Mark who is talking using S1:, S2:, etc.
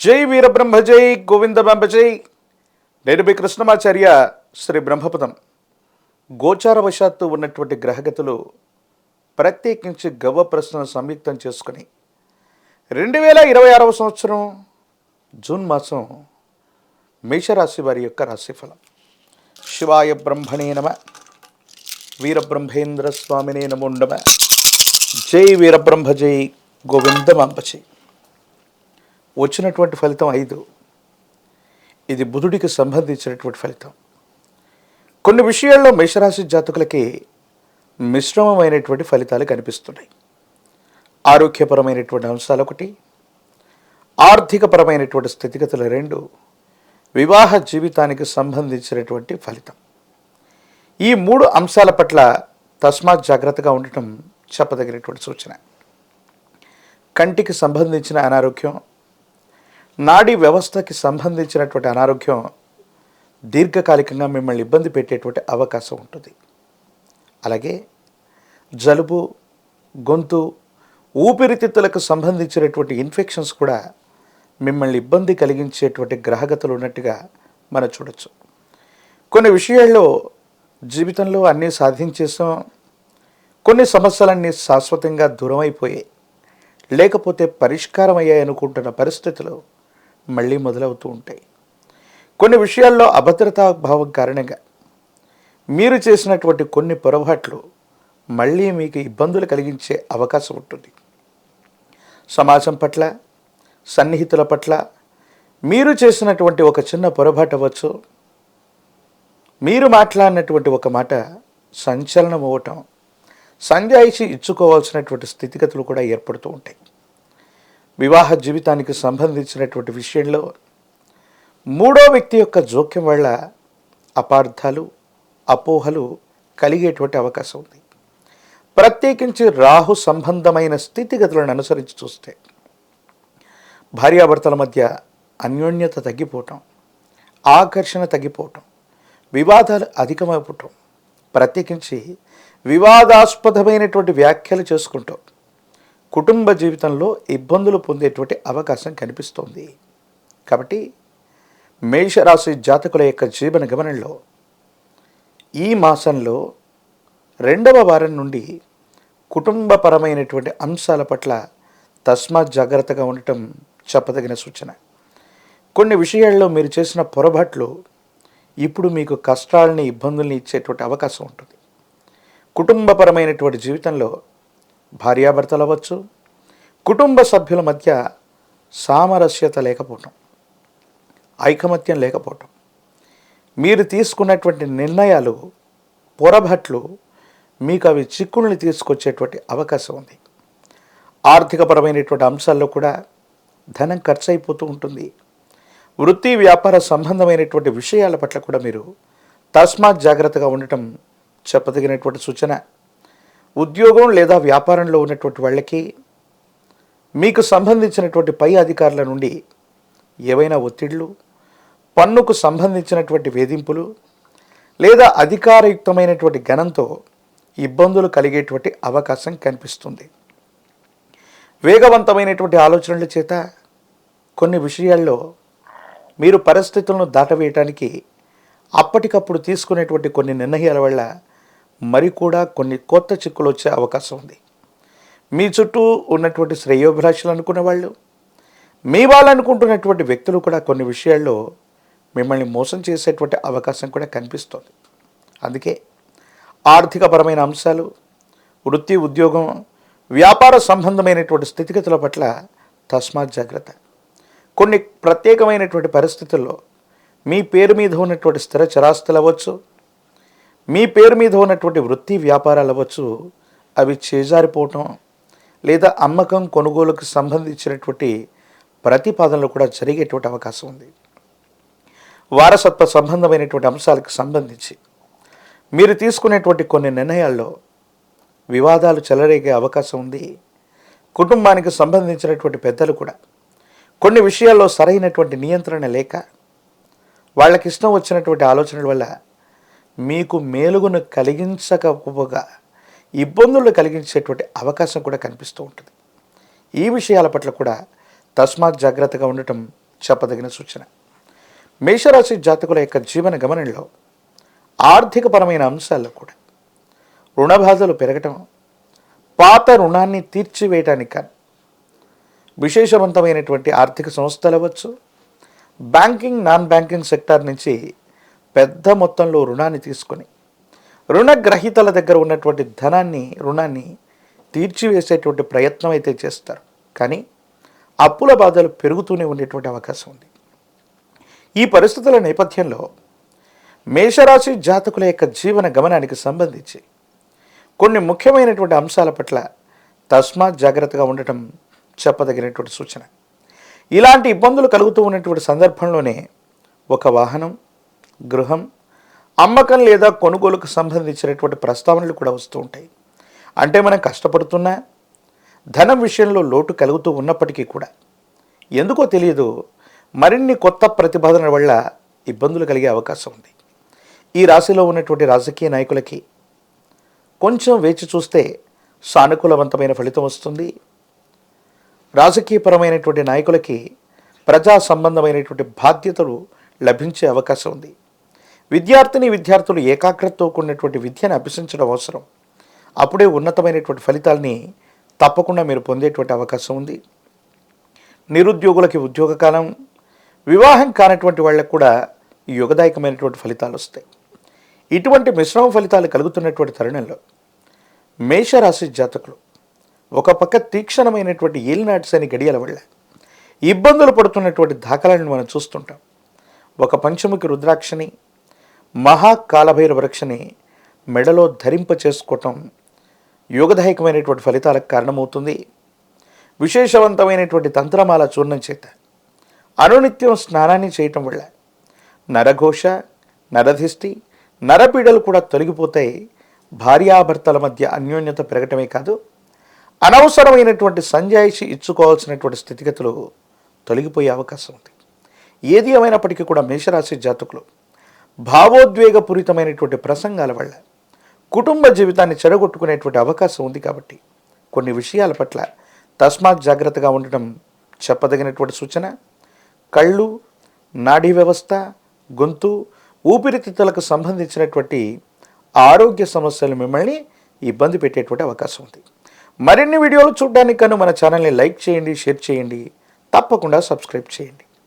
S1: జై వీరబ్రహ్మ జై గోవిందబాంబ జై. నేను మీ కృష్ణమాచార్య. శ్రీ బ్రహ్మపదం. గోచారవశాత్తు ఉన్నటువంటి గ్రహగతులు ప్రత్యేకించి గవ్వ ప్రశ్నను సంయుక్తం చేసుకుని 2026 సంవత్సరం జూన్ మాసం మేషరాశి వారి యొక్క రాశిఫలం. శివాయ బ్రహ్మణే నమ. వీరబ్రహ్మేంద్ర స్వామినే నమో నమ. జై వీరబ్రహ్మ జై గోవిందబాంబ జై. వచ్చినటువంటి ఫలితం 5. ఇది బుధుడికి సంబంధించినటువంటి ఫలితం. కొన్ని విషయాల్లో మేషరాశి జాతకులకి మిశ్రమమైనటువంటి ఫలితాలు కనిపిస్తున్నాయి. ఆరోగ్యపరమైనటువంటి అంశాలు 1, ఆర్థికపరమైనటువంటి స్థితిగతులు 2, వివాహ జీవితానికి సంబంధించినటువంటి ఫలితం. ఈ 3 అంశాల పట్ల తస్మాత్ జాగ్రత్తగా ఉండటం చెప్పదగినటువంటి సూచన. కంటికి సంబంధించిన అనారోగ్యం, నాడీ వ్యవస్థకి సంబంధించినటువంటి అనారోగ్యం దీర్ఘకాలికంగా మిమ్మల్ని ఇబ్బంది పెట్టేటువంటి అవకాశం ఉంటుంది. అలాగే జలుబు, గొంతు, ఊపిరితిత్తులకు సంబంధించినటువంటి ఇన్ఫెక్షన్స్ కూడా మిమ్మల్ని ఇబ్బంది కలిగించేటువంటి గ్రహగతులు ఉన్నట్టుగా మనం చూడొచ్చు. కొన్ని విషయాల్లో జీవితంలో అన్నీ సాధించేసాం, కొన్ని సమస్యలన్నీ శాశ్వతంగా దూరం అయిపోయాయి, లేకపోతే పరిష్కారం అయ్యాయి అనుకుంటున్న పరిస్థితులు మళ్ళీ మొదలవుతూ ఉంటాయి. కొన్ని విషయాల్లో అభద్రతా భావం కారణంగా మీరు చేసినటువంటి కొన్ని పొరపాట్లు మళ్ళీ మీకు ఇబ్బందులు కలిగించే అవకాశం ఉంటుంది. సమాజం పట్ల, సన్నిహితుల పట్ల మీరు చేసినటువంటి ఒక చిన్న పొరపాటు అవ్వచ్చు, మీరు మాట్లాడినటువంటి ఒక మాట సంచలనం అవ్వటం, సంజాయిషి ఇచ్చుకోవాల్సినటువంటి స్థితిగతులు కూడా ఏర్పడుతూ ఉంటాయి. వివాహ జీవితానికి సంబంధించినటువంటి విషయంలో 3వ వ్యక్తి యొక్క జోక్యం వల్ల అపార్థాలు, అపోహలు కలిగేటువంటి అవకాశం ఉంది. ప్రత్యేకించి రాహు సంబంధమైన స్థితిగతులను అనుసరించి చూస్తే భార్యాభర్తల మధ్య అన్యోన్యత తగ్గిపోవటం, ఆకర్షణ తగ్గిపోవటం, వివాదాలు అధికమైపోవటం, ప్రత్యేకించి వివాదాస్పదమైనటువంటి వ్యాఖ్యలు చేసుకుంటాం కుటుంబ జీవితంలో ఇబ్బందులు పొందేటువంటి అవకాశం కనిపిస్తోంది. కాబట్టి మేషరాశి జాతకుల యొక్క జీవన గమనంలో ఈ మాసంలో 2వ వారం నుండి కుటుంబపరమైనటువంటి అంశాల పట్ల తస్మాత్ జాగ్రత్తగా ఉండటం చెప్పదగిన సూచన. కొన్ని విషయాల్లో మీరు చేసిన పొరపాట్లు ఇప్పుడు మీకు కష్టాలని, ఇబ్బందుల్ని ఇచ్చేటువంటి అవకాశం ఉంటుంది. కుటుంబపరమైనటువంటి జీవితంలో భార్యాభర్తలు అవ్వచ్చు, కుటుంబ సభ్యుల మధ్య సామరస్యత లేకపోవటం, ఐకమత్యం లేకపోవటం, మీరు తీసుకున్నటువంటి నిర్ణయాలు, పొరపాట్లు మీకు అవి చిక్కుల్ని తీసుకొచ్చేటువంటి అవకాశం ఉంది. ఆర్థికపరమైనటువంటి అంశాల్లో కూడా ధనం ఖర్చు అయిపోతూ ఉంటుంది. వృత్తి వ్యాపార సంబంధమైనటువంటి విషయాల పట్ల కూడా మీరు తస్మాత్ జాగ్రత్తగా ఉండటం చెప్పదగినటువంటి సూచన. ఉద్యోగం లేదా వ్యాపారంలో ఉన్నటువంటి వాళ్ళకి మీకు సంబంధించినటువంటి పై అధికారుల నుండి ఏవైనా ఒత్తిళ్లు, పన్నుకు సంబంధించినటువంటి వేధింపులు లేదా అధికారయుక్తమైనటువంటి గణంతో ఇబ్బందులు కలిగేటువంటి అవకాశం కనిపిస్తుంది. వేగవంతమైనటువంటి ఆలోచనల చేత కొన్ని విషయాల్లో మీరు పరిస్థితులను దాటవేయటానికి అప్పటికప్పుడు తీసుకునేటువంటి కొన్ని నిర్ణయాల వల్ల మరి కూడా కొన్ని కొత్త చిక్కులు వచ్చే అవకాశం ఉంది. మీ చుట్టూ ఉన్నటువంటి శ్రేయోభిలాషులు అనుకున్న వాళ్ళు, మీ వాళ్ళు అనుకుంటున్నటువంటి వ్యక్తులు కూడా కొన్ని విషయాల్లో మిమ్మల్ని మోసం చేసేటువంటి అవకాశం కూడా కనిపిస్తుంది. అందుకే ఆర్థికపరమైన అంశాలు, వృత్తి, ఉద్యోగం, వ్యాపార సంబంధమైనటువంటి స్థితిగతుల పట్ల తస్మాత్ జాగ్రత్త. కొన్ని ప్రత్యేకమైనటువంటి పరిస్థితుల్లో మీ పేరు మీద ఉన్నటువంటి స్థిర చరాస్తులు అవ్వచ్చు, మీ పేరు మీద ఉన్నటువంటి వృత్తి వ్యాపారాలు అవ్వచ్చు, అవి చేజారిపోవటం లేదా అమ్మకం, కొనుగోలుకు సంబంధించినటువంటి ప్రతిపాదనలు కూడా జరిగేటువంటి అవకాశం ఉంది. వారసత్వ సంబంధమైనటువంటి అంశాలకు సంబంధించి మీరు తీసుకునేటువంటి కొన్ని నిర్ణయాల్లో వివాదాలు చెలరేగే అవకాశం ఉంది. కుటుంబానికి సంబంధించినటువంటి పెద్దలు కూడా కొన్ని విషయాల్లో సరైనటువంటి నియంత్రణ లేక వాళ్ళకి ఇష్టం వచ్చినటువంటి ఆలోచనల వల్ల మీకు మేలుగును కలిగించకపోగా ఇబ్బందులు కలిగించేటువంటి అవకాశం కూడా కనిపిస్తూ ఉంటుంది. ఈ విషయాల పట్ల కూడా తస్మాత్ జాగ్రత్తగా ఉండటం చెప్పదగిన సూచన. మేషరాశి జాతకుల యొక్క జీవన గమనంలో ఆర్థికపరమైన అంశాల్లో కూడా రుణ బాధలు పెరగటం, పాత రుణాన్ని తీర్చివేయటానికి కానీ విశేషవంతమైనటువంటి ఆర్థిక సంస్థలు అవ్వచ్చు, బ్యాంకింగ్ నాన్ బ్యాంకింగ్ సెక్టార్ నుంచి పెద్ద మొత్తంలో రుణాన్ని తీసుకొని రుణగ్రహీతల దగ్గర ఉన్నటువంటి రుణాన్ని తీర్చివేసేటువంటి ప్రయత్నం అయితే చేస్తారు. కానీ అప్పుల బాధలు పెరుగుతూనే ఉండేటువంటి అవకాశం ఉంది. ఈ పరిస్థితుల నేపథ్యంలో మేషరాశి జాతకుల యొక్క జీవన గమనానికి సంబంధించి కొన్ని ముఖ్యమైనటువంటి అంశాల పట్ల తస్మాత్ జాగ్రత్తగా ఉండటం చెప్పదగినటువంటి సూచన. ఇలాంటి ఇబ్బందులు కలుగుతూ ఉన్నటువంటి సందర్భంలోనే ఒక వాహనం, గృహం అమ్మకం లేదా కొనుగోలుకు సంబంధించినటువంటి ప్రస్తావనలు కూడా వస్తూ ఉంటాయి. అంటే మనం కష్టపడుతున్నా ధనం విషయంలో లోటు కలుగుతూ ఉన్నప్పటికీ కూడా ఎందుకో తెలియదు మరిన్ని కొత్త ప్రతిపాదనల వల్ల ఇబ్బందులు కలిగే అవకాశం ఉంది. ఈ రాశిలో ఉన్నటువంటి రాజకీయ నాయకులకి కొంచెం వేచి చూస్తే సానుకూలవంతమైన ఫలితం వస్తుంది. రాజకీయపరమైనటువంటి నాయకులకి ప్రజా సంబంధమైనటువంటి బాధ్యతలు లభించే అవకాశం ఉంది. విద్యార్థులు ఏకాగ్రతతో కూడినటువంటి విద్యను అభ్యసించడం అవసరం. అప్పుడే ఉన్నతమైనటువంటి ఫలితాలని తప్పకుండా మీరు పొందేటువంటి అవకాశం ఉంది. నిరుద్యోగులకి ఉద్యోగ కాలం, వివాహం కానటువంటి వాళ్ళకు కూడా యుగదాయకమైనటువంటి ఫలితాలు వస్తాయి. ఇటువంటి మిశ్రమ ఫలితాలు కలుగుతున్నటువంటి తరుణంలో మేషరాశి జాతకులు ఒక పక్క తీక్షణమైనటువంటి ఏలినాటి శని గడియల వల్ల ఇబ్బందులు పడుతున్నటువంటి దాఖలాలను మనం చూస్తుంటాం. ఒక పంచముఖి రుద్రాక్షని, మహాకాలభైరవ వృక్షని మెడలో ధరింప చేసుకోవటం యోగదాయకమైనటువంటి ఫలితాలకు కారణమవుతుంది. విశేషవంతమైనటువంటి తంత్రమాల చూర్ణం చేత అనునిత్యం స్నానాన్ని చేయటం వల్ల నరఘోష, నరధిష్టి, నరపీడలు కూడా తొలగిపోతాయి. భార్యాభర్తల మధ్య అన్యోన్యత పెరగటమే కాదు, అనవసరమైనటువంటి సంజాయిషి ఇచ్చుకోవాల్సినటువంటి స్థితిగతులు తొలగిపోయే అవకాశం ఉంది. ఏది ఏమైనప్పటికీ కూడా మేషరాశి జాతకులు భావోద్వేగపూరితమైనటువంటి ప్రసంగాల వల్ల కుటుంబ జీవితాన్ని చెడగొట్టుకునేటువంటి అవకాశం ఉంది. కాబట్టి కొన్ని విషయాల పట్ల తస్మాత్ జాగ్రత్తగా ఉండటం చెప్పదగినటువంటి సూచన. కళ్ళు, నాడీ వ్యవస్థ, గొంతు, ఊపిరితిత్తులకు సంబంధించినటువంటి ఆరోగ్య సమస్యలు మిమ్మల్ని ఇబ్బంది పెట్టేటువంటి అవకాశం ఉంది. మరిన్ని వీడియోలు చూడడానికి మన ఛానల్ని లైక్ చేయండి, షేర్ చేయండి, తప్పకుండా సబ్స్క్రైబ్ చేయండి.